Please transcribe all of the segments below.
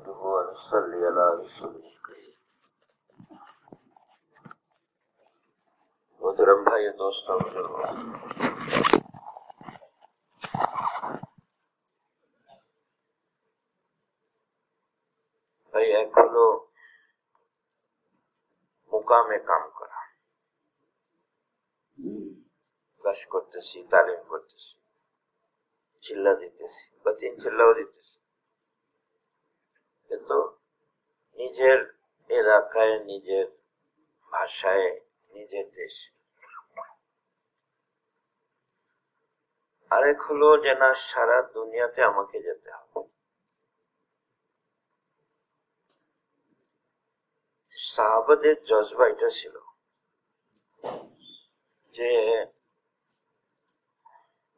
نحمده ونصلي على رسوله الكريم। मोहतरम भाई दोस्तों, ভাই এক হলো মুকামে কাম করা, ক্লাস করতেছি, তালিম করতেছি, চিল্লা দিতেছি বা 3 চিল্লাও দিতেছি, কিন্তু নিজের এলাকায়, নিজের ভাষায়, নিজের দেশে। আরেক হলো যে না, সারা দুনিয়াতে আমাকে যেতে হবে। সাহাবাদের জজবা এটা ছিল যে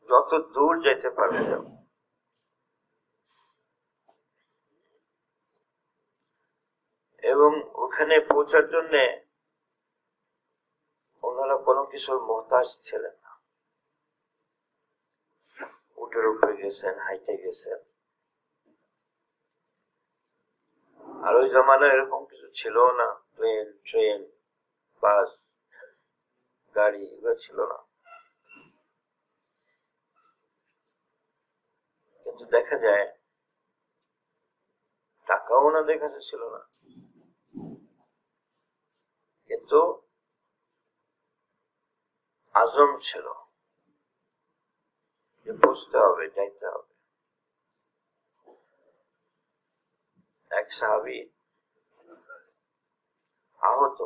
যত দূর যেতে পারবে যাব। এবং ওখানে পৌঁছার জন্য ওনারা কোনো কিছুর মোহতাজ ছিলেন না। উটের উপরে গেছেন, হাইটে গেছেন। আর ওই জমানায় এরকম কিছু ছিল না, প্লেন, ট্রেন, বাস, গাড়ি, এগুলো ছিল না। কিন্তু দেখা যায় টাকাও ওনাদের কাছে ছিল না, কিন্তু আজম ছিল যে বুঝতে হবে, যাইতে হবে। এক সাহাবী আহত,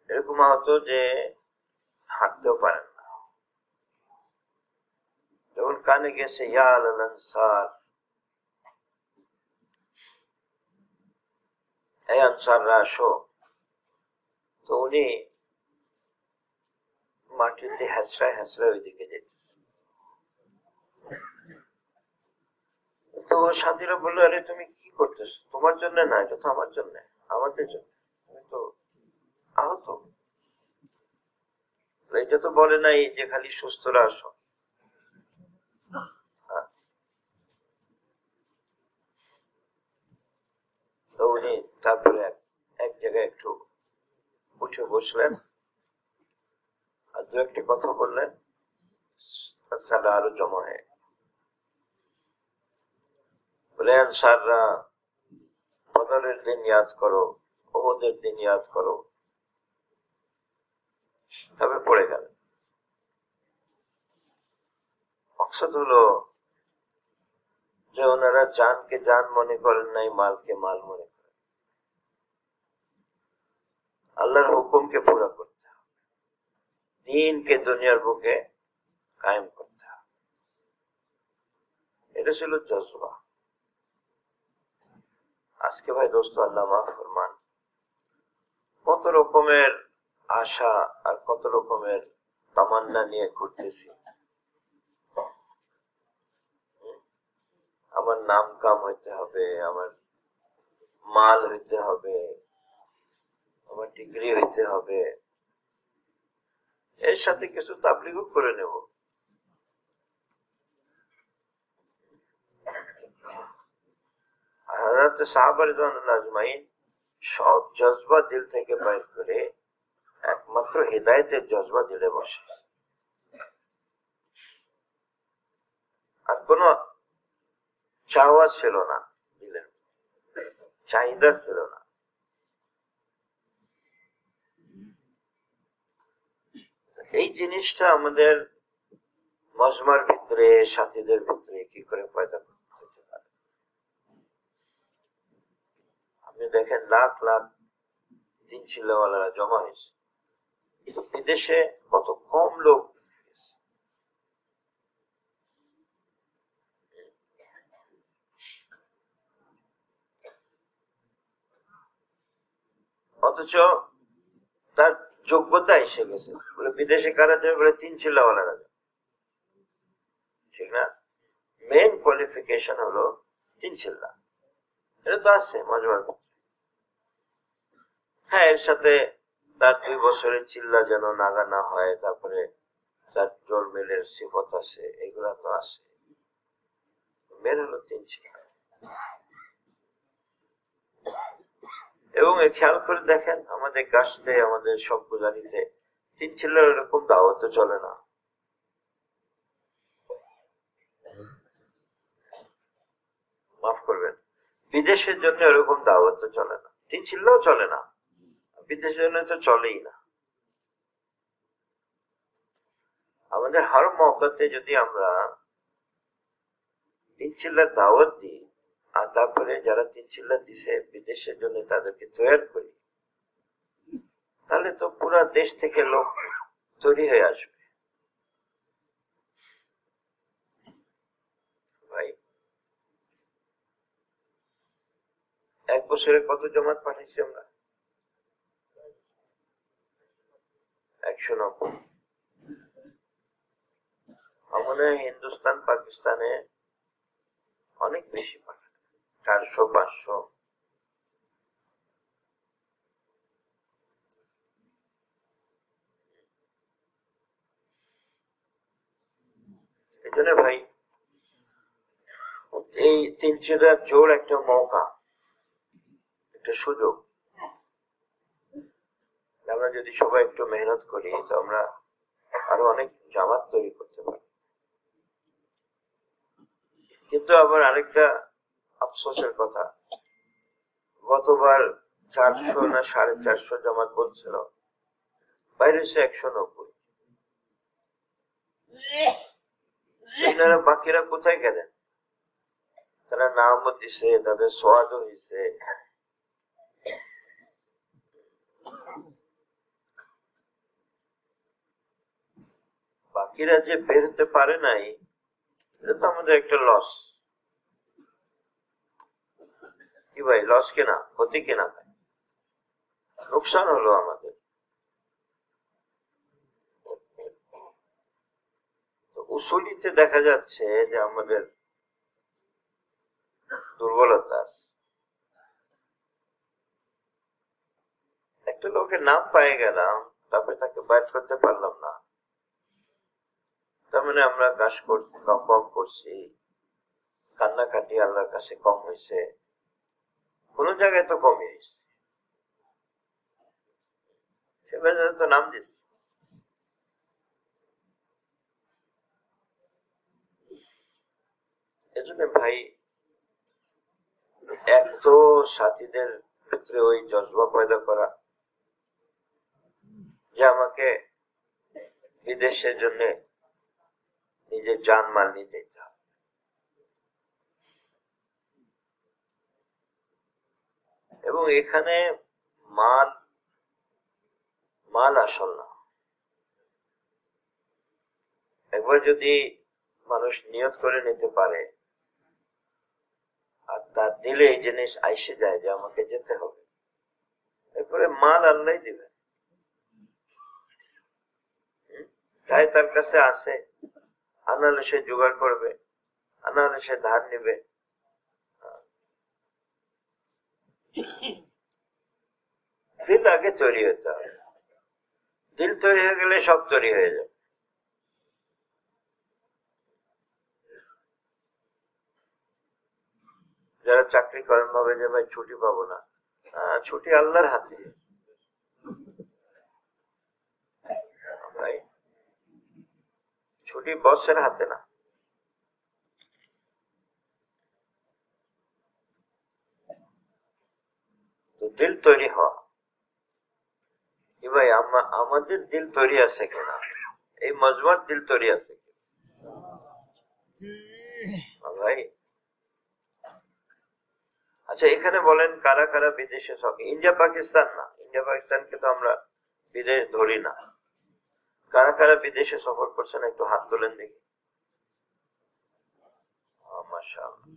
এরকম আহত যে হাঁটতেও পারেন না। যখন কানে গেছে ইয়া আলাল আনসার, এই আনসাররা আসো, তো উনি মাটিতে হ্যাঁচড়ায় হ্যাঁচড়ায় ওইদিকে যেতেছে। তো সাথীরা বললো, আরে তুমি কি করতেছো? তোমার জন্য না, এটা তো আমার জন্য, আমাদের জন্য। তুমি তো আহত। এটা তো বলে নাই যে খালি সুস্থরা আসো। তো উনি তারপরে এক জায়গায় একটু উঠে বসলেন আর দু একটা কথা বললেন, তাহলে আরো জমা হয়ে বলে, আনসাররা বদরের দিন ইয়াদ করো, ওহুদের দিন ইয়াদ করো। তবে পড়ে গেল। মকসদ হলো যে ওনারা জানকে জান মনে করেন নাই, মালকে মাল মনে করেন। আল্লাহর হুকুমকে পুরা করতে হবে, দ্বীনকে দুনিয়ার বুকে কায়েম করতে হবে। এটা ছিল জজবা। আজকে ভাই দোস্ত, আল্লাহ মাফ ফরমান, কত রকমের আশা আর কত রকমের তামান্না নিয়ে ঘুরতেছি। আমার নাম কাম হইতে হবে, আমার মাল হইতে হবে, আমার ডিগ্রি হইতে হবে, এর সাথে কিছু তাবলীগও করে নেব। হযরত সাহাবা রাদিয়াল্লাহু আজমাইন সব জজবা দিল থেকে বাইর করে একমাত্র হিদায়াতের জজবা দিলে বসে। আর কোন চাওয়া ছিল না, দিলের চাহিদা ছিল না। এই জিনিসটা আমাদের মজমার ভিতরে, সাথীদের ভিতরে কি করে পয়দা করতে পারে? আপনি দেখেন লাখ লাখ দিন চিল্লাওয়ালারা জমা হয়েছে, বিদেশে কত কম লোক। অথচ তার যোগ্যতা এসে গেছে। বলে বিদেশে কারা যাবে? বলে 3 চিল্লাওয়ালারা যাবে, ঠিক না? মেইন কোয়ালিফিকেশন হলো 3 চিল্লা। এটা তো আছে মজমার। হ্যাঁ, এর সাথে তার 2 বছরের চিল্লা যেন নাগা না হয়, তারপরে তার জোর মেলের সিফত আছে, এগুলা তো আছে। বের হলো 3 চিল্লা। এবং খেয়াল করে দেখেন আমাদের গাছতে, আমাদের সব গুজারিতে 3 চিল্লার এরকম দাওয়াত চলে না। মাফ করবেন, বিদেশের জন্য এরকম দাওয়াত চলে না, 3 চিল্লাও চলে না, বিদেশের জন্য তো চলেই না। আমাদের হর মৌকাতে যদি আমরা 3 চিল্লার দাওয়াত দিই, আর তারপরে যারা 3 চিল্লা দিছে বিদেশের জন্য তাদেরকে তৈরি করি, তাহলে তো পুরা দেশ থেকে লোক তৈরি হয়ে আসবে। ভাই, 1 বছরে কত জমাত পাঠাইছি আমরা? 190। আমাদের হিন্দুস্তান পাকিস্তানে অনেক বেশি পাঠায়, 400-500। এই জন্য ভাই, এই 3 চিল্লার জোর একটা মৌকা, একটা সুযোগ। আমরা যদি সবাই একটু মেহনত করি তো আমরা আরো অনেক জামাত তৈরি করতে পারি। কিন্তু আবার আরেকটা আফসোসের কথা, গতবার 400 না 450 জামাত বলছিল, বাইরে সে 190। এনারা বাকিরা কোথায় গেলেন? তারা নামও দিছে, তাদের সোয়াদও হয়েছে, বাকিরা যে বের হতে পারে নাই, এটা তো আমাদের একটা লস। কি ভাই, লস কিনা, ক্ষতি কিনা ভাই, লোকসান হলো আমাদের। উসুলিতে দেখা যাচ্ছে যে আমাদের দুর্বলতা। একটা লোকের নাম পেয়ে গেলাম, তারপরে তাকে বাইর করতে পারলাম না, তার মানে আমরা কাজ কম করছি, কান্নাকাটি আল্লাহর কাছে কম হয়েছে, কোন জায়গায় তো কমই হয়েছে, সেভাবে তো নাম দিস। এজন্য ভাই, এত সাথীদের ক্ষেত্রে ওই জজবা পয়দা করা যে আমাকে বিদেশের জন্য নিজের জানমাল নিতে দিতে হবে। এবং এখানে মাল মাল আসল না। একবার যদি মানুষ নিয়ত করে নিতে পারে আর তার দিলে এই জিনিস আইসে যায় যে আমাকে যেতে হবে, এরপরে মাল আল্লাহ দিবে। তাই তার কাছে আসে, আনালে সে জোগাড় করবে, আনালে সে ধার নিবে। দিল আগে তৈরি হতে হবে, দিল তৈরি হয়ে গেলে সব তৈরি হয়ে যাবে। যারা চাকরি করেন ভাবে যে ভাই ছুটি পাবো না, ছুটি আল্লাহর হাতে ভাই, ছুটি বসের হাতে না। তো দিল তৈরি হওয়া, কি ভাই আমাদের দিল তৈরি আছে কিনা, এই মজমার দিল তৈরি আছে ভাই। আচ্ছা, এখানে বলেন কারা কারা বিদেশে সফর? ইন্ডিয়া পাকিস্তান না, ইন্ডিয়া পাকিস্তানকে তো আমরা বিদেশ ধরি না। কারা কারা বিদেশে সফর করছেন একটু হাত তোলেন দেখি। মাশাআল্লাহ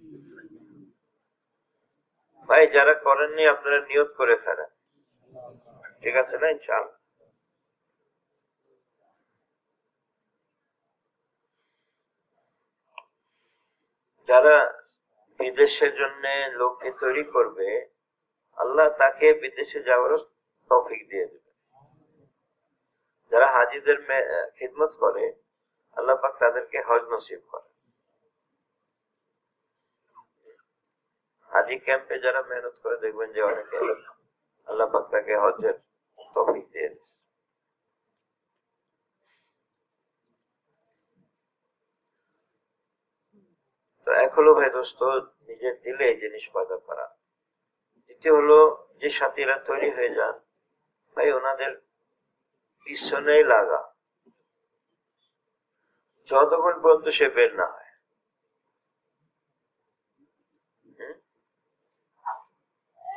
ভাই, যারা করেননি আপনারা নিয়ত করে ফেলেন, ঠিক আছে না? ইনশাআল্লাহ। যারা বিদেশের জন্য লোককে তৈরি করবে, আল্লাহ তাকে বিদেশে যাওয়ারও তৌফিক দিয়ে দেবে। যারা হাজিদের খিদমত করে, আল্লাহ পাক তাদেরকে হজ নসিব করে। হাজি ক্যাম্পে যারা মেহনত করে দেখবেন যে অনেকে আল্লাহ পাক তাকে হজের তৌফিক দিয়ে দেয়। তো এক হলো ভাই দোস্ত নিজের দিলে এই জিনিস পয়দা করা। দ্বিতীয় হলো যে সাথীরা তৈরি হয়ে যান ভাই ওনাদের পিছনে লাগা যতক্ষণ পর্যন্ত সে বের না হয়।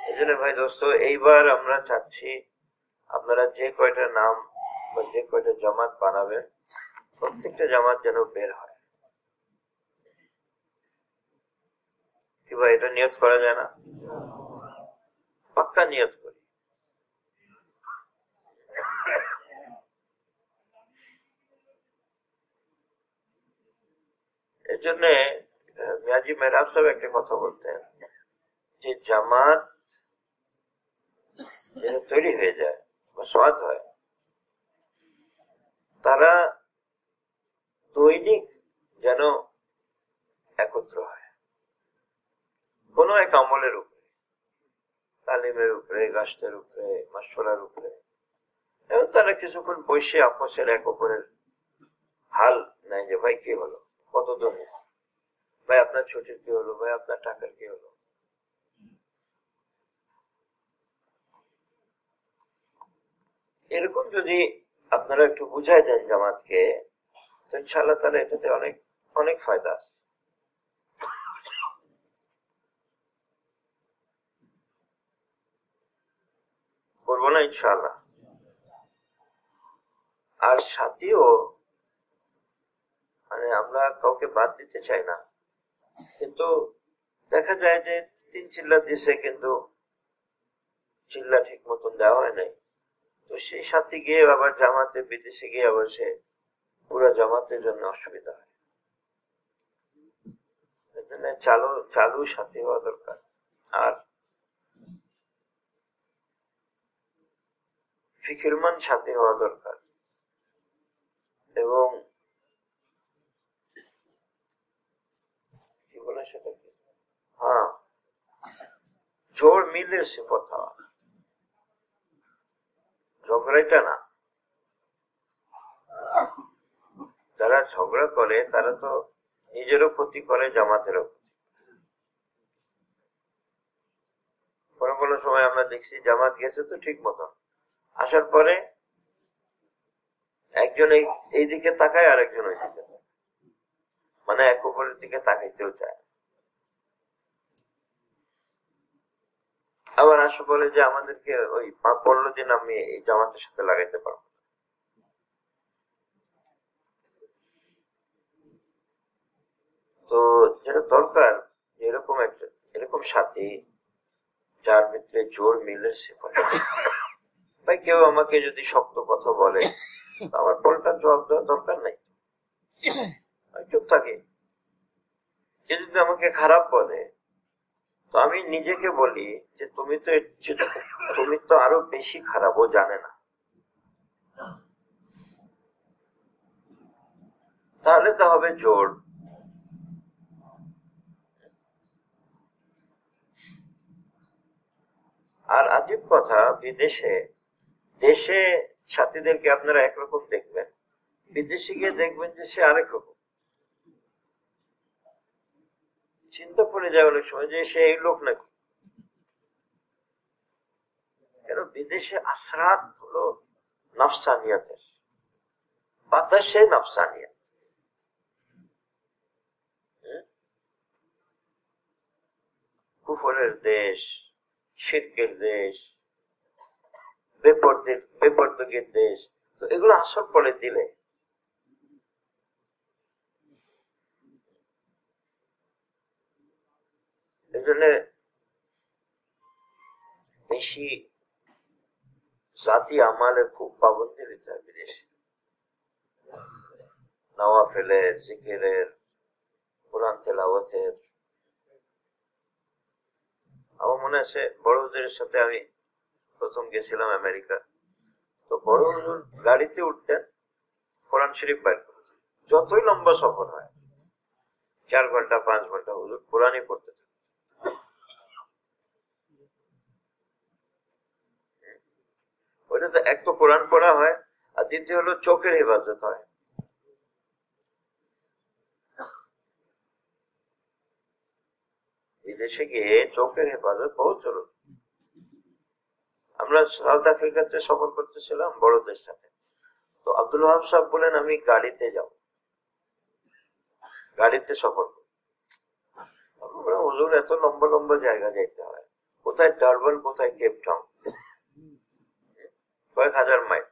এই জন্য ভাই দোস্ত এইবার আমরা চাচ্ছি আপনারা যে কয়টা নাম বা যে কয়টা জামাত বানাবেন প্রত্যেকটা জামাত যেন বের হয়। কি ভাই এটা নিয়ত করা যায় না? পাক্কা নিয়ত করি। এর জন্য মিয়াজি মেহরাব সাহেব একটা কথা বলতেন যে জামাত যেন তৈরি হয়ে যায় বা সৎ হয় তারা দৈনিক যেন একত্র হয় কোন এক আমলের উপরে, তালিমের উপরে, গাছের উপরে, মাসরার উপরে, এবং তারা কিছুক্ষণ বসে আপসের এক অপরের হাল নেয় যে ভাই কি হলো, কত দূর, ভাই আপনার ছুটির কি হলো, ভাই আপনার টাকার কি হলো। এরকম যদি আপনারা একটু বুঝাই দেন জামাতকে তো ইনশাআল্লাহ তাহলে এটাতে অনেক অনেক ফায়দা আছে। করবো না ইনশাআল্লাহ। আর সাথেও মানে আমরা কাউকে বাদ দিতে চাই না, কিন্তু দেখা যায় যে 3 চিল্লা দিছে কিন্তু চিল্লা ঠিক মতন দেওয়া হয় নাই, তো সেই সাথে গিয়ে আবার জামাতে বিদেশে গিয়ে আবার সে পুরো জামাতের জন্য অসুবিধা হয়। এজন্য চালু চালু সাথী হওয়া দরকার। আর ফিকিরমান সাথী হওয়া দরকার, এবং কি বলে সেটাকে, হ্যাঁ, জোর মিলে সিফত হওয়া, ঝগড়াটা না। যারা ঝগড়া করে তারা তো নিজেরও ক্ষতি করে, জামাতেরও ক্ষতি। কোনো কোনো সময় আমরা দেখছি জামাত গেছে তো ঠিক মতন, আসার পরে একজন এইদিকে তাকায় আর একজন ওই দিকে, মানে এক অপরের দিকে তাকাইতেও চায়। আবার আসে বলে যে আমাদেরকে ওই 15 দিন আমি এই জামাতের সাথে লাগাইতে পারবো। তো যেটা দরকার এরকম একটা এরকম সাথী যার ভিতরে জোর মিলে সিফত। ভাই কেউ আমাকে যদি শক্ত কথা বলে আমার পলটা জবাব দেওয়ার দরকার নাই, আমি চুপ থাকি। কেউ যদি আমাকে খারাপ বলে তো আমি নিজেকে বলি যে তুমি তো আরো বেশি খারাপ, ও জানে না। তাহলে তো হবে জোর। আর আজীব কথা, বিদেশে দেশে সাথীদেরকে আপনারা একরকম দেখবেন, বিদেশে গিয়ে দেখবেন যে সে আরেক রকম। চিন্তা পড়ে যায় অনেক সময় যে সে এই লোক নাকি। কেন বিদেশে আসরাত হলো নফসানিয়াতের, বাতাসে নফসানিয়াত। কুফরের দেশ, শিরকের দেশ, বেপরদগির দেশ, তো এগুলো আসর পড়ে দিলে এজন্য বেশি জাতি আমালের খুব পাবন্দি দিতে হয় বিদেশে, নওয়াফেলের, জিকিরের, কোরআন তেলাওয়াতের। আমার মনে আছে বড় হুজুরের সাথে আমি প্রথম গেছিলাম আমেরিকা, তো বড় হুজুর গাড়িতে উঠতেন, কোরআন শরীফ বাইর করতেন, যতই লম্বা সফর হয় 4 ঘন্টা 5 ঘন্টা হুজুর কোরআনই পড়তে থাকতেন। তো এক তো কোরআন পড়া হয়, আর দ্বিতীয় হলো চোখের হেফাজত হয়। বিদেশে গিয়ে চোখের হেফাজত বহুত জরুরি। আমরা সাউথ আফ্রিকাতে সফর করতেছিলাম বড়দের সাথে, তো আব্দুল ওয়াহাব সাহেব বলেন আমি গাড়িতে যাব, গাড়িতে সফর করব। হুজুর এত লম্বা লম্বা জায়গা যাইতে হয়, কোথায় ডারবান, কোথায় কেপ টাউন, কয়েক হাজার মাইল,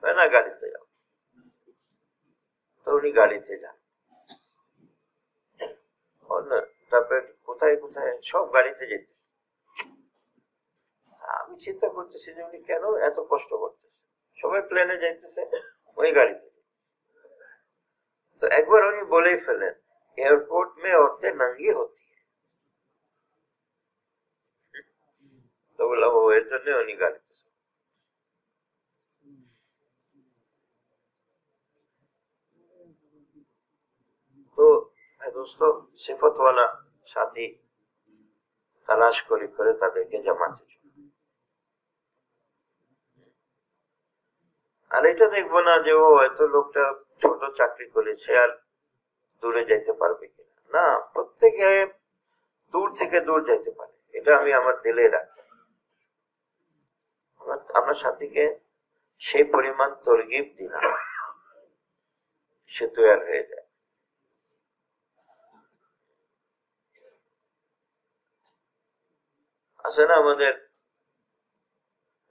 না গাড়িতে যাও। তো উনি গাড়িতে যান, তারপরে কোথায় কোথায় সব গাড়িতে যেতে। আমি চিন্তা করতেছি যে উনি কেন এত কষ্ট করতেছে, সবাই প্লেনে যাইতেছে, ওই গাড়িতে। তো একবার উনি বলেই ফেলেন, এয়ারপোর্ট মে औरतें नंगी होती है। তো বললাম ও এর জন্য উনি গাড়িতে। তো দোস্ত সিফতওয়ালা সাথী তালাশ করে করে তাদেরকে জামাতে, আর এটা দেখবো না যে ও এত লোকটা ছোট চাকরি করেছে আর দূরে যাইতে পারবে কিনা, না, প্রত্যেকে দূর থেকে দূর যাইতে পারে, এটা আমি আমার দিলে রাখি। আমরা সাথীকে সেই পরিমাণ তরগিব দিই না, সে তৈরি হয়ে যায়। আছে না আমাদের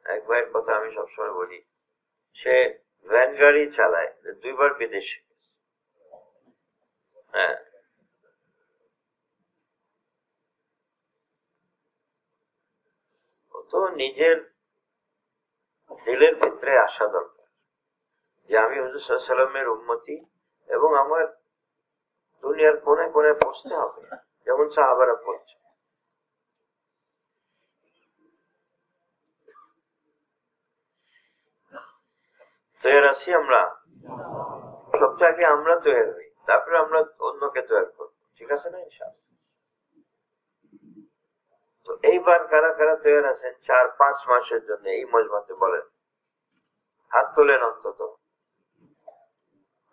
এক ভাইয়ের কথা আমি সবসময় বলি, সে ভ্যান গাড়ি চালায়, 2 বার বিদেশে। হ্যাঁ, তো নিজের দিলের ভিতরে আসা দরকার যে আমি হুজুর সাল্লাল্লাহু আলাইহি ওয়াসাল্লামের উম্মতি, এবং আমার দুনিয়ার কোণে কোণে পৌঁছতে হবে যেমন সাহাবারা পৌঁছে। তৈরি আছি আমরা, সবচেয়ে আগে আমরা তৈরি হই, তারপরে আমরা অন্যকে তৈরি করবো, ঠিক আছে না ইনশাআল্লাহ? তো এইবার কারা কারা তৈরি আছেন 4-5 মাসের জন্য এই মজমাতে বলেন, হাত তোলেন, অন্তত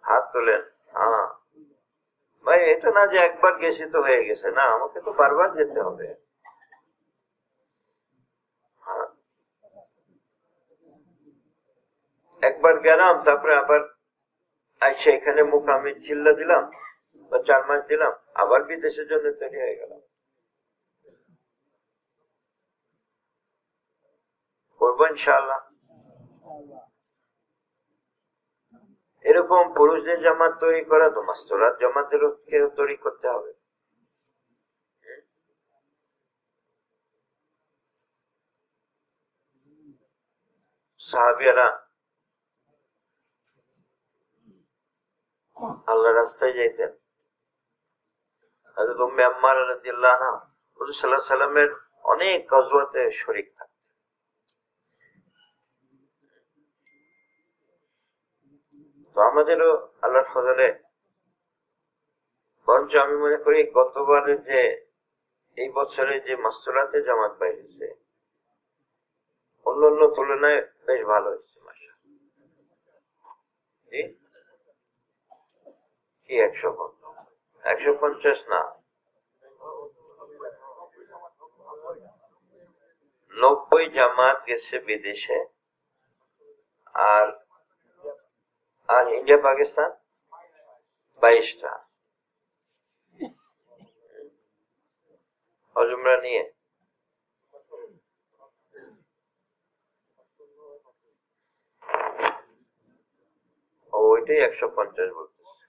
হাত তোলেন। হ্যাঁ ভাই, এটা না যে একবার গেছি তো হয়ে গেছে, না, আমাকে তো বারবার যেতে হবে। একবার গেলাম, তারপরে আবার আইসা এখানে মুকামে চিল্লা দিলাম বা 4 মাস দিলাম, আবার বিদেশের জন্য তৈরি হয়ে গেলাম। করবো ইনশাআল্লাহ। এরকম পুরুষদের জামাত তৈরি করা তো মাস্তুরাত জামাতেরও তৈরি করতে হবে। সাহাবিয়ারা আল্লাহ রাস্তায় যাইতেন, হযরত উম্মে আম্মারা রাদিয়াল্লাহু আনহা হুজুর সাল্লাল্লাহু আলাইহি সাল্লামের অনেক গজওয়াতে শরীক থাকতেন। তো আমাদেরও আল্লাহর ফজলে, বরঞ্চ আমি মনে করি গতবারের যে, এই বছরে যে মাস্তুরাতে জামাত বাইরেছে অন্য অন্য তুলনায় বেশ ভালো হয়েছে। কি 150 না, 90 জামাত গেছে বিদেশে, আর আর ইন্ডিয়া পাকিস্তান 22টা হজ উমরা নিয়ে। ওইটাই 150 বলতেছে।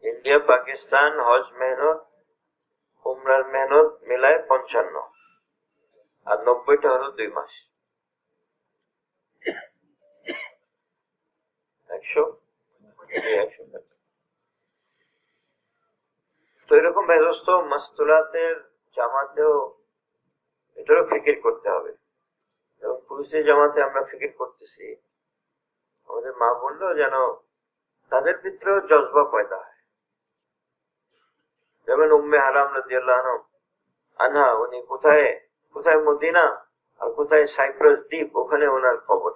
ইন্ডিয়া পাকিস্তান হজ মেহনত উমরার মেহনত মিলায় 55, আর 90টা হলো 2 মাস, 100। তো এরকম ব্যবস্থা মাস্তুরাতের জামাতেও এটারও ফিকির করতে হবে, এবং পুরুষের জামাতে আমরা ফিকির করতেছি, আমাদের মা বললো যেন তাদের ভিতরেও জজবা পয়দা হয়। যেমন উম্মে হারাম রাদিয়াল্লাহু আনহা, উনি কোথায় কোথায় মদিনা আর কোথায় সাইপ্রাস দ্বীপ, ওখানে ওনার কবর।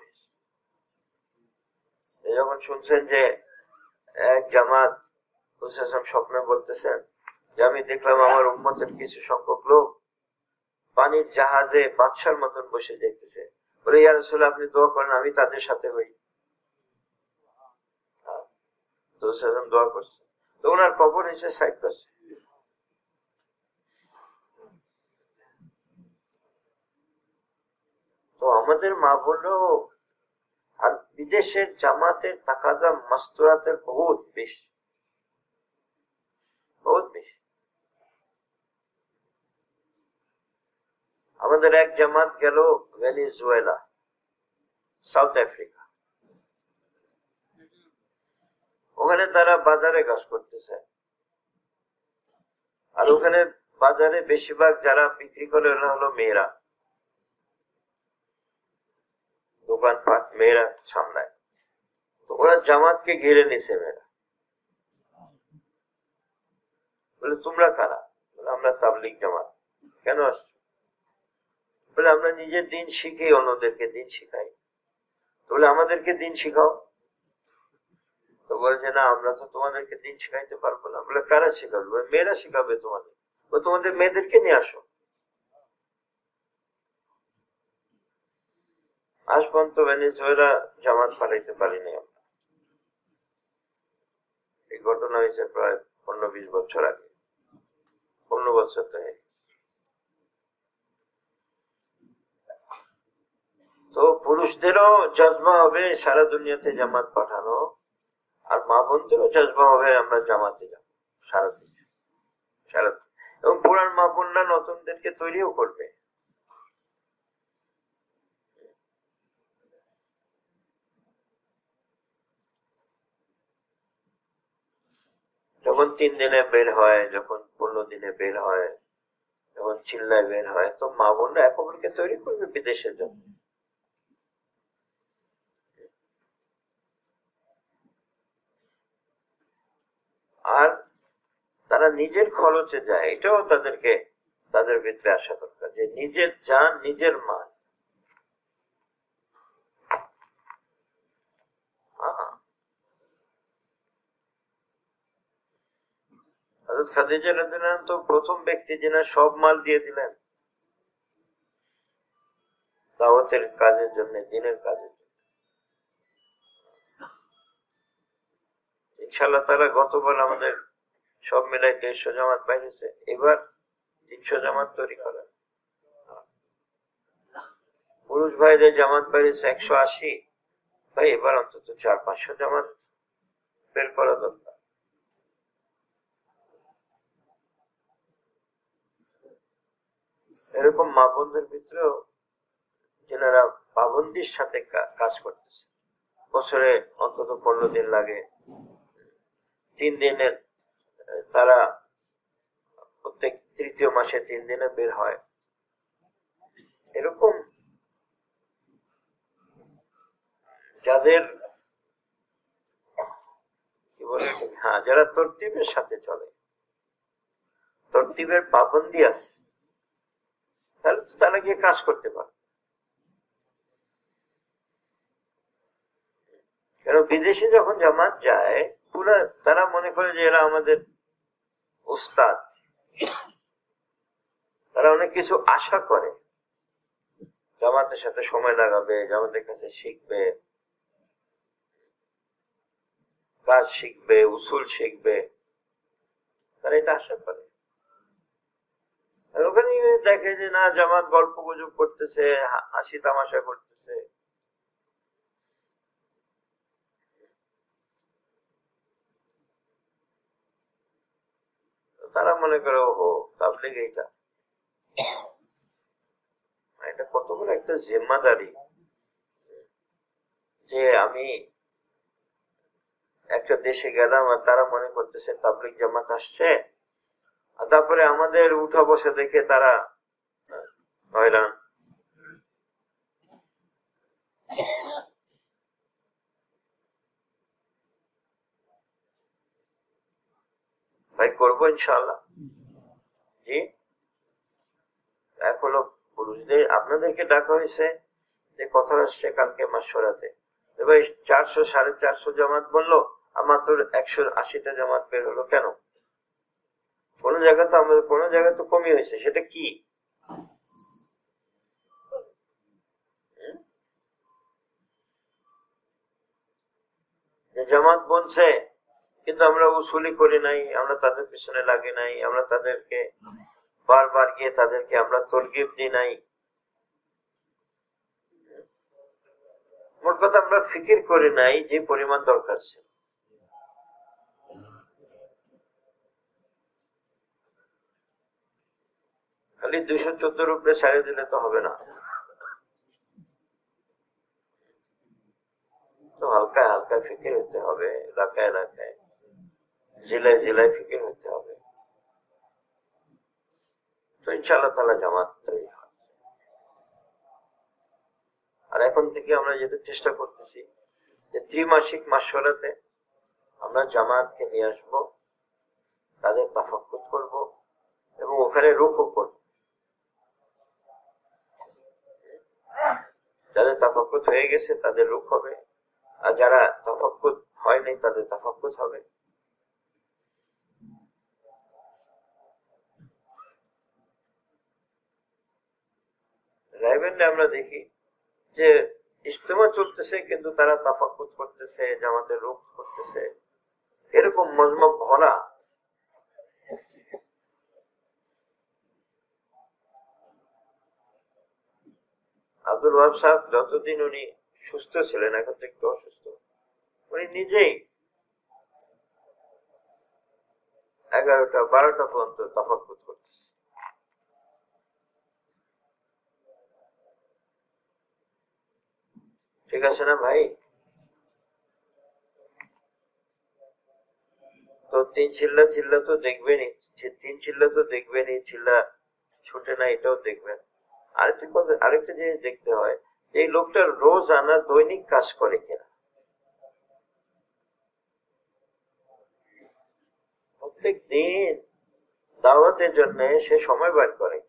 যখন শুনছেন যে এক জামাত স্বপ্নে বলতেছেন যে আমি দেখলাম আমার উম্মতের কিছু সংখ্যক লোক পানির জাহাজে বাদশার মতন বসে দেখতেছে, বলে ইয়া রাসূলুল্লাহ আপনি দোয়া করেন আমি তাদের সাথে হই। তো দোয়া করছে, তো ওনার কবর এসে সাইপ্রাস। তো আমাদের মা বললো, আর বিদেশের জামাতের তাকাজা মাস্তুরাতের বহুত বেশি, বহুত বেশি। আমাদের এক জামাত গেল ভেনিজুয়েলা, সাউথ আফ্রিকা, ওখানে তারা বাজারে কাজ করতেছে। আর ওখানে বাজারে বেশিরভাগ যারা বিক্রি করে ওরা হলো মেয়েরা, দোকানপাট মেয়েরা সামলায়। তো ওরা জামাতকে ঘিরে নিছে মেয়েরা, বলে তোমরা কারা? বলে আমরা তাবলিগ জামাত। কেন আসছো? বলে আমরা নিজের দিন শিখি, অন্যদেরকে দিন শিখাই। বলে আমাদেরকে দিন শিখাও। তো বলছে না আমরা তো তোমাদেরকে দিন শিখাইতে পারবো না। বলে কারা শিখাবে? মেয়েরা শিখাবে তোমাদের। তোমাদের মেয়েদেরকে নিয়ে আসো। আজ পর্যন্ত ভেনেজুয়েলা জামাত পালাইতে পারিনি আমরা। এই ঘটনা হয়েছে প্রায় 15-20 বছর আগে, 15 বছর তো। তো পুরুষদেরও জজবা হবে সারা দুনিয়াতে জামাত পাঠানো, আর মা বোনদেরও জজবা হবে আমরা জামাতে যাব সারা দুনিয়া, সারা। এবং পুরান মা বোনরা নতুনদেরকে তৈরিও করবে। যখন 3 দিনে বের হয়, যখন 15 দিনে বের হয়, যখন চিল্লায় বের হয়, তো মা বোনরা একে তৈরি করবে বিদেশের জন্য। আর তারা নিজের খরচে যায়, এটাও তাদেরকে তাদের ভিতরে আসা দরকার, যে নিজের জান নিজের মান। হযরত খাদিজা রাদিয়াল্লাহু আনহা তো প্রথম ব্যক্তি যিনি সব মাল দিয়ে দিলেন দাওয়াতের কাজের জন্য, দিনের কাজের জন্য। ইনশাআল্লাহ তাআলা গতবার আমাদের সব মিলাই 150 জামাত বাইরেছে, এবার 300 জামাত তৈরি করেন। পুরুষ ভাইদের জামাত বাইরেছে 180, ভাই এবার অন্তত 400-500 জামাত বের করা দরকার। এরকম মা বোনদের ভিতরেও যেনারা পাবন্দির সাথে কাজ করতেছে, বছরে অন্তত 15 দিন লাগে, 3 দিনের তারা প্রত্যেক তৃতীয় মাসে 3 দিনে বের হয়, এরকম যাদের কি বলে, হ্যাঁ, যারা তরতিবের সাথে চলে, তরতিবের পাবন্দি আছে, তাহলে তো তারা গিয়ে কাজ করতে পারে। কেন বিদেশে যখন জামাত যায়, পুরা তারা মনে করে যে এরা আমাদের উস্তাদ, তারা অনেক কিছু আশা করে, জামাতের সাথে সময় লাগাবে, জামাতের কাছে শিখবে, কাজ শিখবে, উসুল শিখবে, তারা এটা আশা করে। আর ওখানে দেখে যে না, জামাত গল্প গুজব করতেছে, হাসি তামাশা করতেছে, তারা মনে করে ও তাবলীগ এইটা। এটা কত বড় একটা জিম্মাদারি, যে আমি একটা দেশে গেলাম আর তারা মনে করতেছে তাবলীগ জামাত আসছে, আর তারপরে আমাদের উঠা বসে দেখে তারা হয়রান। ভাই করবো ইনশাআল্লাহ। জি, এক হলো পুরুষদের আপনাদেরকে ডাকা হয়েছে যে কথা আসছে কালকে মাসরাতে, ভাই 400 450 জামাত বললো আর মাত্র 180টা জামাত বের হলো কেন? কোন জায়গা তো আমাদের কোন জায়গায় তো কমই হয়েছে, সেটা কি? জামাত বলছে কিন্তু আমরা উসুলি করি নাই, আমরা তাদের পিছনে লাগি নাই, আমরা তাদেরকে বারবার গিয়ে তাদেরকে আমরা তরগিব দিই নাই। মোট কথা আমরা ফিকির করি নাই যে পরিমাণ দরকার ছিল। খালি 214 উপরে ছাড়িয়ে দিলে তো হবে না, তো হালকা হালকা ফিকির হতে হবে, এলাকায় এলাকায় জেলায় জেলায় ফিকির হতে হবে। তো ইনশাআল্লাহ তাআলা জামাত তৈরি হয়। আর এখন থেকে আমরা যেটা চেষ্টা করতেছি যে ত্রিমাসিক মাসওয়ারাতে আমরা জামাতকে নিয়ে আসবো, তাদের তাফাক্কুর করব এবং ওখানে রুকু করব। যাদের তাফাক্কুর হয়ে গেছে তাদের রুক হবে, আর যারা তাফাক্কুর হয়নি তাদের তাফাক্কুর হবে। রাইবেন্ডে আমরা দেখি যে ইজতেমা চলতেছে কিন্তু তারা তাফাক্কুর করতেছে, জামাতের রুক করতেছে, এরকম মজমা ভরা। আব্দুল ওয়াহাব সাহেব যতদিন উনি সুস্থ ছিলেন, এখন তো একটু অসুস্থ, উনি নিজেই 11টা 12টা পর্যন্ত তাফাক্কুর করতেছে। ঠিক আছে না ভাই? তো 3 চিল্লা চিল্লা তো দেখবেনই, 3 চিল্লা তো দেখবেনই, চিল্লা ছুটে না এটাও দেখবেন। আরেকটা কথা, আরেকটা জিনিস দেখতে হয়, এই লোকটা রোজ আনা দৈনিক কাজ করে কিনা, প্রত্যেক দিন দাওয়াতের জন্য সে সময় বার করে।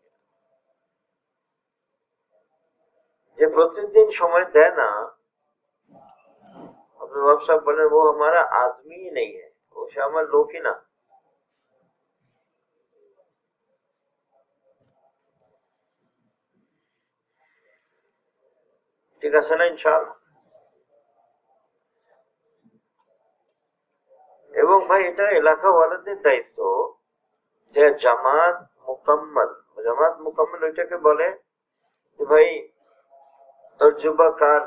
যে প্রতিদিন সময় দেয় না, আব্দুল ওয়াহাব সাহেব বলেন ও हमारा आदमी ही नहीं है, ও সে আমার লোকই না। ঠিক আছে না ইনশাআল্লাহ? এবং ভাই এটা এলাকাওয়ালাদের দায়িত্ব যে জামাত মুকাম্মল, জামাত মুকাম্মল ওইটাকে বলে যে ভাই তর্জুবাকার,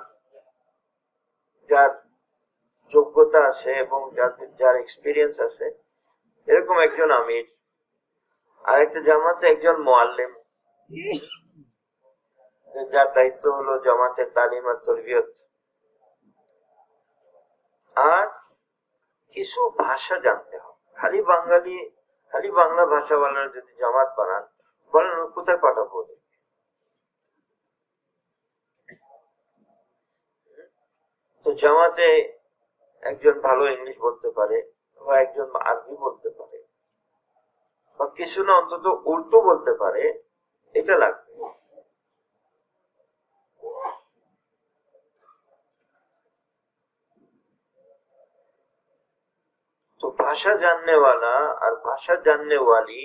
যার যোগ্যতা আছে এবং যার এক্সপিরিয়েন্স আছে, এরকম একজন আমির, আর একটা জামাতে একজন মুআল্লিম, যার দায়িত্ব হলো জামাতের তালিম আর তরবিয়ত, আর কিছু ভাষা জানতে হবে। খালি বাংলা ভাষাওয়ালারা যদি জামাত বানান, বলেন কোথায় পাঠাবো? তো জামাতে একজন ভালো ইংলিশ বলতে পারে, বা একজন আরবি বলতে পারে, বা কিছু না অন্তত উর্দু বলতে পারে, এটা লাগবে। তো ভাষা জাননেওয়ালা আর ভাষা জাননেওয়ালি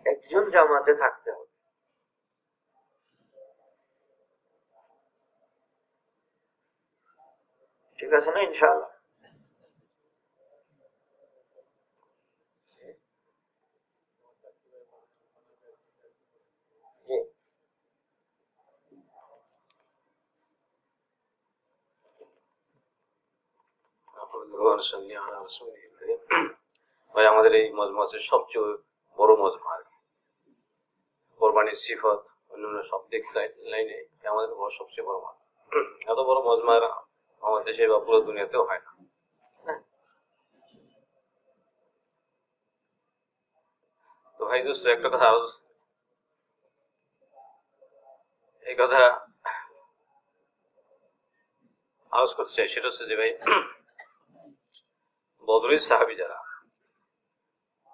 একজন জামাতে থাকতে হবে। ঠিক আছে না ইনশাআল্লাহ? জি। ভাই আমাদের এই মজমাসের সবচেয়ে বড় মজমা আর কি। কোরবানির সিফত অন্যান্য সব দিক লাইনে আমাদের সবচেয়ে বড় মজমা। এত বড় মজমা আমাদের দেশে বা পুরো দুনিয়াতেও হয় না। তো ভাই দোস্ত একটা কথা এই কথা আওয়াজ করতে চাই, সেটা হচ্ছে যে ভাই বদরের সাহাবী যারা,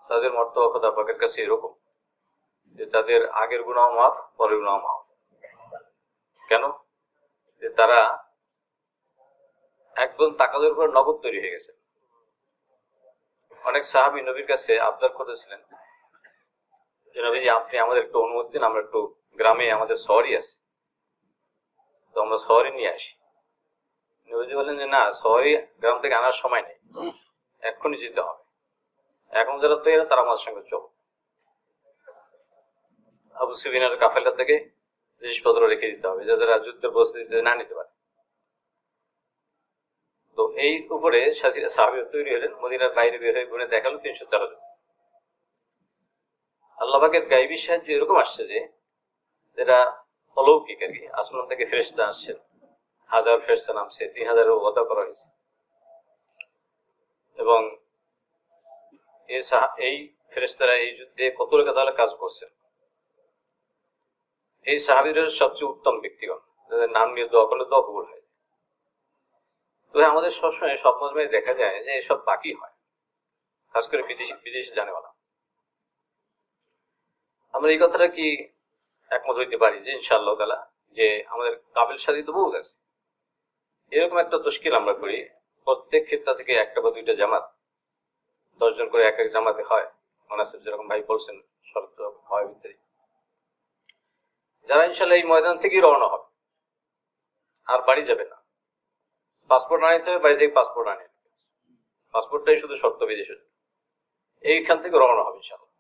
তাদের মর্তবা খোদা পাকের কাছে এরকম যে তাদের আগের গুনাহ মাফ, পরের গুনাহ মাফ। কেন? যে তারা একদম তাকাদের উপর নগদ তৈরি হয়ে গেছে। অনেক সাহাবী নবীর কাছে আবদার করেছিলেন যে নবীজি আপনি আমাদের একটু অনুমতি দিন, আমরা একটু গ্রামে আমাদের শহরই আছে, তো আমরা শহরে নিয়ে আসি। নবীজি বললেন যে না, শহরে গ্রাম থেকে আনার সময় নেই, এক্ষুনি যেতে হবে, এখন যারা তৈরি তারা আমাদের সঙ্গে চল। আবু সুফিয়ানের কাফেলা থেকে জিনিসপত্র রেখে দিতে হবে যাতে তারা যুদ্ধের প্রস্তুতি না নিতে পারে। তো এই উপরে সাহাবী তৈরি হলেন, মদিনার বাইরে বের হয়ে ঘুরে দেখালো 313 জন। আল্লাহ পাকের গায়বী সাহায্য এরকম আসছে যে যেটা অলৌকিক আর কি। আসমান থেকে ফেরেশতা আসছেন, 1000 ফেরেশতা নামছে, 3000 ওয়াদা করা হয়েছে। এবং এই ফেরেশতারা এই যুদ্ধে কত টাকা তাহলে কাজ করছেন। এই সাহাবীদের সবচেয়ে উত্তম ব্যক্তিগণ, যাদের নাম নিয়ে দোয়া করলে দোয়া কবুল হয়। তো আমাদের সবসময় সব মজমায় দেখা যায় যে এসব বাকি হয়, খাস করে বিদেশি জানেওয়ালা। আমরা এই কথাটা কি একমত হইতে পারি যে ইনশাআল্লাহ তাআলা যে আমাদের কাবিল সাদী তো বহুত আছে, এরকম একটা তশকিল আমরা করি, প্রত্যেক ক্ষেত্র থেকে একটা বা দুইটা জামাত, 10 জন করে এক এক জামাতে হয়, মোনাসিব যেরকম ভাই বলছেন শর্ত হয় ভিতরে, যারা ইনশাআল্লাহ এই ময়দান থেকেই রওনা হবে, আর বাড়ি যাবে না। পাসপোর্ট আনাইতে হবে, বাড়ি থেকে পাসপোর্ট আনিয়ে, পাসপোর্টটাই শুধু শর্ত বিদেশের। এইখান থেকে রওনা হবে ইনশাআল্লাহ,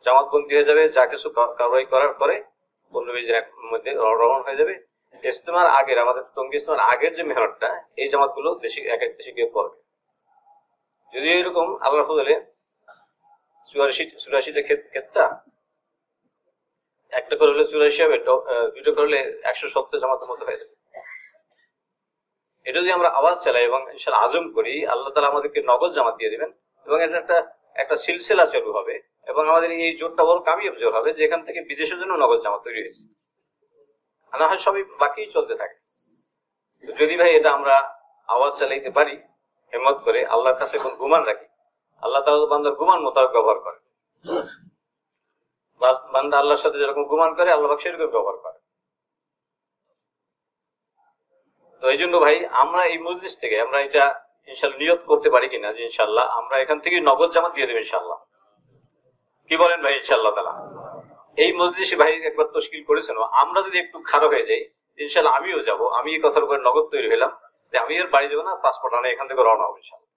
জামাত বন্দী হয়ে যাবে, যা কিছু কারবাই করার পরে 15-20 দিনের মধ্যে রওনা হয়ে যাবে। ইজতেমার আগের, আমাদের টঙ্গী ইজতেমার আগের যে মেহনতটা এই জামাতগুলো দেশে এক এক দেশে গিয়ে করবে। যদি এরকম আল্লাহ ফজলে 84টা ক্ষেত্রা একটা করলে 84 হবে, দুইটা করলে 170 জামাতের মতো হয়ে যাবে। এটা যদি আমরা আওয়াজ চালাই এবং ইনশাআল্লাহ আজম করি, আল্লাহ তাআলা আমাদেরকে নগদ জামাত দিয়ে দিবেন এবং এটা একটা সিলসিলা চালু হবে এবং আমাদের এই জোরটা বড় কামিয়াব জোর হবে, যেখান থেকে বিদেশের জন্য নগদ জামাত তৈরি হয়েছে। না হয় সবই বাকি চলতে থাকে। যদি ভাই এটা আমরা আওয়াজ চালাইতে পারি হিম্মত করে, আল্লাহর কাছে কোন গুমান রাখি, আল্লাহ তাআলা বান্দার গুমান মোতাবেক ব্যবহার করে। বান্দা আল্লাহর সাথে যেরকম গুমান করে আল্লাহ পাক সেরকম ব্যবহার করে। তো এই জন্য ভাই আমরা এই মজলিস থেকে আমরা এটা ইনশাআল্লাহ নিয়ত করতে পারি কিনা যে ইনশাআল্লাহ আমরা এখান থেকে নগদ জামাত দিয়ে দেব ইনশাআল্লাহ। কি বলেন ভাই? ইনশাআল্লাহ তাআলা এই মজলিসে ভাই একবার তশকিল করেছেন, আমরা যদি একটু খারাপ হয়ে যাই ইনশাআল্লাহ আমিও যাব, আমি এই কথার উপর নগদ তৈরি হলাম যে আমি এর বাড়ি যাবো না, পাসপোর্ট আনে এখান থেকে রওনা হবো ইনশাআল্লাহ।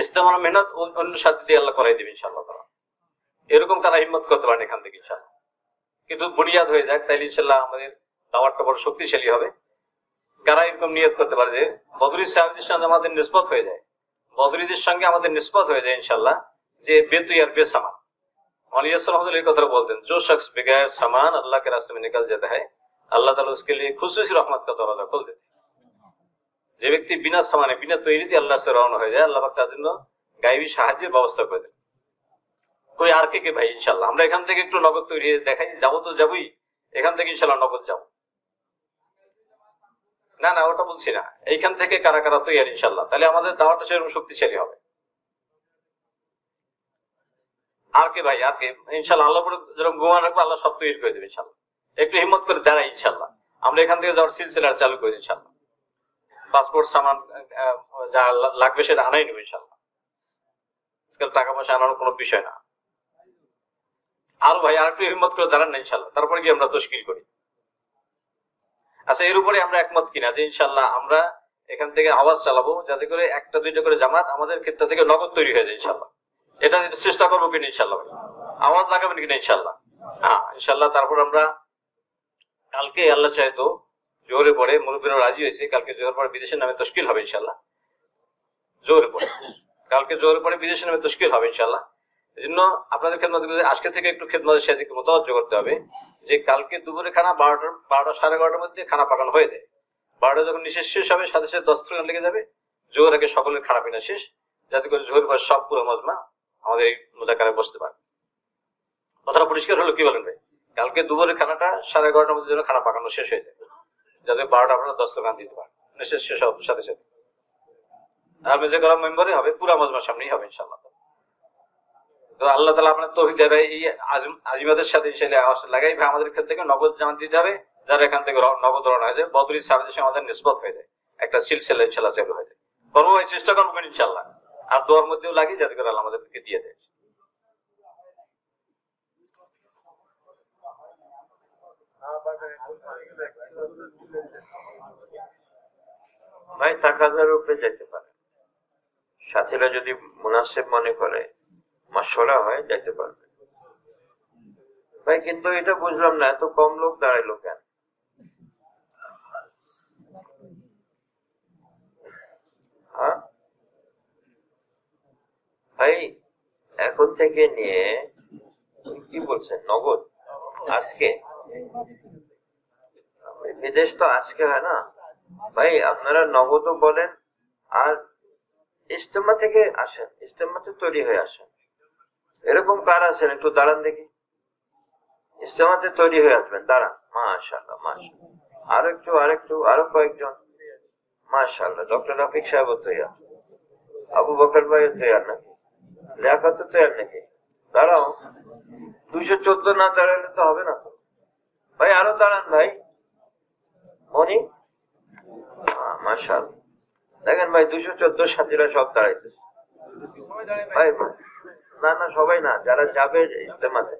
ইস্তেমার মেহনত অন্য সাথে দিয়ে আল্লাহ করাই দেবে ইনশাআল্লাহ তাআলা। এরকম তারা হিম্মত করতে পারেন এখান থেকে ইনশাআল্লাহ। কিন্তু বুনিয়াদ হয়ে যাক, তাইলে ইনশাআল্লাহ আমাদের দাওয়াতটা বড় শক্তিশালী হবে। কারা এরকম নিয়ত করতে পারে যে বদরি সাহাবীদের সঙ্গে আমাদের নিসবত হয়ে যায়, বদরিদের সঙ্গে আমাদের নিসবত হয়ে যায় ইনশাআল্লাহ, যে বেতুয়ার বেসামান। এই কথাটা বলতেন, जो शख्स बगैर सामान अल्लाह के रास्ते में निकल जाता है अल्लाह ताला उसके लिए खुसूसी रहमत का दरवाजा खोल देते। যে ব্যক্তি বিনা সামানে বিনা তৈরিতে আল্লাহ সে রওনা হয়ে যায়, আল্লাহ পাক তার জন্য গায়েবী সাহায্যের ব্যবস্থা করে দেন। কই আর কে ভাই? ইনশাআল্লাহ আমরা এখান থেকে একটু নগদ তৈরি দেখাই, যাবো তো যাবই, এখান থেকে ইনশাআল্লাহ নগদ যাবো। না না ওটা বলছি না, এইখান থেকে কারা কারা তৈরি ইনশাআল্লাহ, তাহলে আমাদের দাওয়াটা সেরকম শক্তিশালী হবে। আর কে ভাই? আর কে? ইনশাআল্লাহ আল্লাহ যেরকম গুমান রাখবো আল্লাহ সব তৈরি করে দেবে ইনশাআল্লাহ। একটু হিম্মত করে দাঁড়াই ইনশাআল্লাহ, আমরা এখান থেকে যাওয়ার সিলসিলা চালু করি ইনশাআল্লাহ। পাসপোর্ট সামান যা লাগবে সেটা আনাই নেবে ইনশাআল্লাহ, টাকা পয়সা আনানোর কোনো বিষয় না। আর ভাই আর একটু হিম্মত করে দাঁড়ান না ইনশাআল্লাহ, তারপরে কি আমরা তশকিল করি। আচ্ছা এর উপরে আমরা একমত কিনা যে ইনশাআল্লাহ আমরা এখান থেকে আওয়াজ চালাবো যাতে করে একটা দুইটা করে জামাত আমাদের ক্ষেত্র থেকে নগদ তৈরি হয়ে যায় ইনশাআল্লাহ। এটা চেষ্টা করবো কিনা ইনশাআল্লাহ? আওয়াজ লাগাবেন কিনা ইনশাআল্লাহ? হ্যাঁ ইনশাআল্লাহ। তারপর আমরা কালকে আল্লাহ চাইতো জোহরের পরে, মুরব্বীরা রাজি হয়েছে, কালকে জোহর পরে বিদেশের নামে তশকিল হবে ইনশাআল্লাহ। জোহরের পরে, কালকে জোহরের পরে বিদেশের নামে তশকিল হবে ইনশাআল্লাহ। এই জন্য আপনাদের খেদমত আজকে থেকে একটু খেদমতের সাথে মোতাবজ্জ করতে হবে যে কালকে দুপুরে খানা 12টা 12:30টার মধ্যে খানা পাকানো হয়ে যায়। 12টা যখন নিশেষ শেষ হবে সাথে সাথে দস্তরখান লেগে যাবে, জোহর আগে সকলের খানা পিনা শেষ, যাতে করে জোহর পর সব পুরো মজমা আমাদের এই মুজাকারায় বসতে পারে। কথাটা পরিষ্কার হলো? কি বলেন ভাই? কালকে দুপুরের খানাটা 11:30টার মধ্যে যেন খানা পাকানো শেষ হয়ে যায়, যাতে 12টা আপনারা দস্তরখান দিতে পারেন নিশেষ শেষ হওয়ার সাথে সাথে। আর মেজে করা মেম্বারে হবে, পুরা মজমার সামনেই হবে ইনশাআল্লাহ। তো আল্লাহ তাআলা আপনার তৌফিক দেয় ভাই, এই আজিমাদের সাথে লাগাই ভাই আমাদের এখান থেকে নগদ জামাত দিতে হবে, যারা এখান থেকে নগদ রওনা হয়ে যায়, বদরি সাহাবীদের সঙ্গে আমাদের নিসবত হয়ে যায়, একটা সিলসিলা ইনশাআল্লাহ চালু হয়ে যায়। করবো ভাই, চেষ্টা করবো ইনশাআল্লাহ, আর দোয়ার মধ্যেও লাগি যাতে করে আল্লাহ আমাদেরকে দিয়ে দেয়। ভাই তাকাজার উপরে যেতে পারে, সাথীরা যদি মুনাসিব মনে করে, মাশওয়ারা হয়, যেতে পারবে ভাই। কিন্তু এটা বুঝলাম না, এত কম লোক দাঁড়াইলো কেন? হ্যাঁ ভাই, এখন থেকে নিয়ে কি বলছেন নগদ আজকে? বিদেশ তো আজকে হয় না ভাই, আপনারা নগদও বলেন, আর ইজতেমা থেকে আসেন, ইজতেমাতে তৈরি হয়ে আসেন। এরকম কার আছেন একটু দাঁড়ান দেখি, ইজতেমাতে তৈরি হয়ে আসবেন, দাঁড়ান। মাশাআল্লাহ মাশাআল্লাহ, আরেকটু আরো কয়েকজন। মাশাআল্লাহ, ডক্টর রফিক সাহেব তৈরি, আবু বকর ভাই তৈরি নাকি, লিয়াকত তৈরি নাকি? দাঁড়াও, 214 না দাঁড়ালে তো হবে না তো ভাই, আরো দাঁড়ান ভাই। মনি, মাশাআল্লাহ, দেখেন ভাই 214 সাথীরা সব দাঁড়াইতেছে ভাই। না না, সবাই না, যারা যাবে ইজতেমাতে,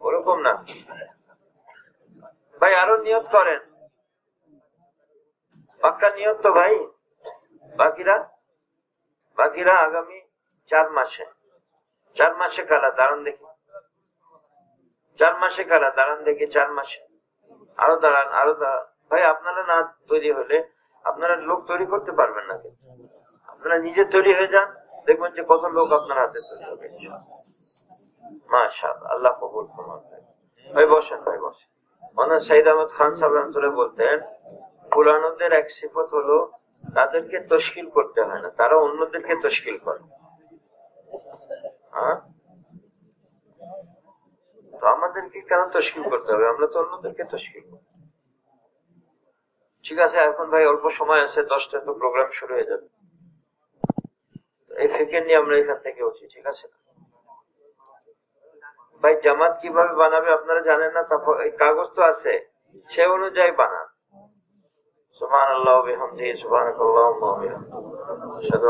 ওরকম না ভাই। আরো নিয়ত করেন, পাক্কা নিয়ত তো ভাই। বাকিরা আগামী 4 মাসে কারা দাঁড়ান দেখি, 4 মাসে কারা দাঁড়ান দেখি, 4 মাসে। আরো দাঁড়ান ভাই। আপনারা না তৈরি হলে আপনারা লোক তৈরি করতে পারবেন না, কিন্তু আপনারা নিজে তৈরি হয়ে যান, দেখবেন যে কত লোক আপনার হাতে তৈরি হবে। মাশাআল্লাহ, আল্লাহ কবুল করুন। ভাই বসেন, ভাই বসেন। মাওলানা সাইদ আহমদ খান সাহেব রহমাতুল্লাহ বলতেন, পুরানোদের এক সিফত হলো তাদেরকে তশকিল করতে হয় না, তারা অন্যদেরকে তশকিল করে। হ্যাঁ, তো আমাদেরকে কেন তশকিল করতে হবে? আমরা তো অন্যদেরকে তশকিল করি। ঠিক আছে, এখন ভাই অল্প সময় আছে, 10টায় তো প্রোগ্রাম শুরু হয়ে যাবে। এই ফিকির নিয়ে আমরা এখান থেকে উঠি, ঠিক আছে? ভাই জামাত কিভাবে বানাবে আপনারা জানেন না, এই কাগজ তো আছে, সে অনুযায়ী বানান। সুবহানাল্লাহ ওয়া বিহামদিহি, সুবহানাকাল্লাহুম্মা ওয়া বিহামদিকা, আশহাদু